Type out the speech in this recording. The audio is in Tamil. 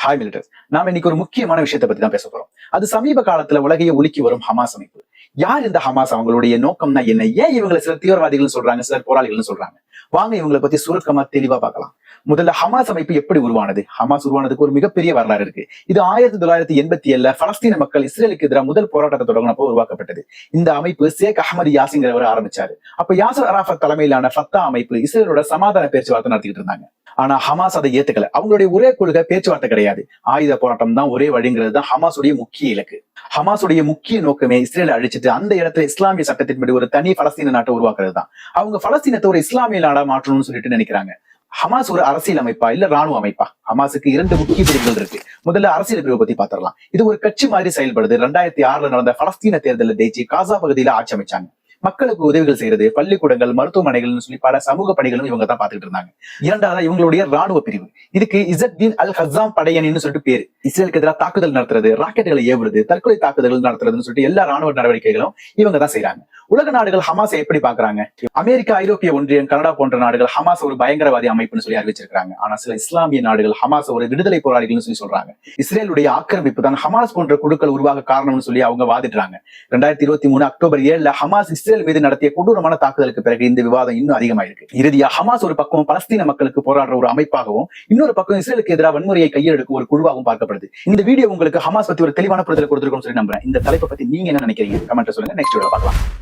ஹாய் மிலிட்டர்ஸ். நாம இன்னைக்கு ஒரு முக்கியமான விஷயத்தை பத்தி தான் பேச போறோம். அது சமீப காலத்துல உலகையே உலுக்கி வரும் ஹமாஸ் அமைப்பு. யார் இந்த ஹமாஸ்? அவங்களுடைய நோக்கம்னா என்ன? ஏன் இவங்களை சிலர் தீவிரவாதிகள் சொல்றாங்க, சிலர் போராளிகள் சொல்றாங்க? வாங்க இவங்களை பத்தி சுருக்கமா தெளிவா பார்க்கலாம். முதல்ல ஹமாஸ் அமைப்பு எப்படி உருவானது? ஹமாஸ் உருவானதுக்கு ஒரு மிகப்பெரிய வரலாறு இருக்கு. இது 1987 பலஸ்தீன மக்கள் இஸ்ரேலுக்கு எதிராக முதல் போராட்டத்தை தொடங்கினப்போ உருவாக்கப்பட்டது. இந்த அமைப்பு ஷேக் அஹமது யாசிங்கிறவர் ஆரம்பிச்சாரு. அப்ப யாசர் அராஃபத் தலைமையிலான ஃபத்தா அமைப்பு இஸ்ரேலோட சமாதான பேச்சுவார்த்தை நடத்திட்டு இருந்தாங்க. ஆனா ஹமாஸ் அதை ஏத்துக்கல. அவங்களுடைய ஒரே கொள்கை பேச்சுவார்த்தை கிடையாது, ஆயுத போராட்டம் தான் ஒரே வழிங்கிறது தான் ஹமாஸுடைய முக்கிய இலக்கு. ஹமாஸுடைய முக்கிய நோக்கமே இஸ்ரேலை அழிச்சிட்டு அந்த இடத்துல இஸ்லாமிய சட்டத்தின்படி ஒரு தனி பலஸ்தீன நாட்டை உருவாக்குறது தான். அவங்க பலஸ்தீனத்தை ஒரு இஸ்லாமிய நாடா மாற்றணும்னு சொல்லிட்டு நினைக்கிறாங்க. ஹமாஸ் ஒரு அரசியல் அமைப்பா இல்ல ராணுவ அமைப்பா? ஹமாஸுக்கு 2 முக்கிய பிரிவுகள் இருக்கு. முதல்ல அரசியல் பிரிவை பத்தி பாத்திரலாம். இது ஒரு கட்சி மாதிரி செயல்படுது. 2006 நடந்த பலஸ்தீன தேர்தலில் ஜெயிச்சு காசா பகுதியில ஆட்சி அமைச்சாங்க. மக்களுக்கு உதவிகள் செய்யறது, பள்ளிக்கூடங்கள், மருத்துவமனைகள்னு சொல்லி பல சமூக பணிகளும் இவங்க தான் பாத்துட்டு இருந்தாங்க. இரண்டாவது இவங்களுடைய ராணுவ பிரிவு. இதுக்கு இஸ்ஸத்தீன் அல் கஸ்ஸாம் படையணின்னு சொல்லிட்டு பேரு. இஸ்ரேலுக்கு எதிராக தாக்குதல் நடத்துறது, ராக்கெட்டுகளை ஏவுறது, தற்கொலை தாக்குதல்கள் நடத்துறதுன்னு சொல்லிட்டு எல்லா ராணுவ நடவடிக்கைகளும் இவங்க தான் செய்யறாங்க. உலக நாடுகள் ஹமாஸை எப்படி பாக்குறாங்க? அமெரிக்கா, ஐரோப்பிய ஒன்றியம், கனடா போன்ற நாடுகள் ஹமாஸ் ஒரு பயங்கரவாதி அமைப்புன்னு சொல்லி அறிவிச்சிருக்காங்க. ஆனா சில இஸ்லாமிய நாடுகள் ஹமாஸ் ஒரு விடுதலை போராளிகள்னு சொல்லி சொல்றாங்க. இஸ்ரேலுடைய ஆக்கிரமிப்பு தான் ஹமாஸ் போன்ற குழுக்கள் உருவாக காரணம்னு சொல்லி அவங்க வாதிடுறாங்க. 2023 அக்டோபர் 7 ஹமாஸ் இஸ்ரேல் மீது நடத்திய கொடூரமான தாக்குதலுக்கு பிறகு இந்த விவாதம் இன்னும் அதிகமாயிருக்கு. இறுதியா ஹமாஸ் ஒரு பக்கம் பலஸ்தீன மக்களுக்கு போராடுற ஒரு அமைப்பாகவும், இன்னொரு பக்கம் இஸ்ரேலுக்கு எதிராக வன்முறையை கையெழுக்கும் ஒரு குழுவாகவும் பார்க்கப்படுது. இந்த வீடியோ உங்களுக்கு ஹமாஸ் பத்தி ஒரு தெளிவான புரிதல் கொடுத்திருக்கும் சொல்லி நம்புறேன். இந்த தலைப்பை பத்தி நீங்க என்ன நினைக்கிறீங்க? கமெண்ட்ல சொல்லுங்க. நெக்ஸ்ட் வீடியோல பார்க்கலாம்.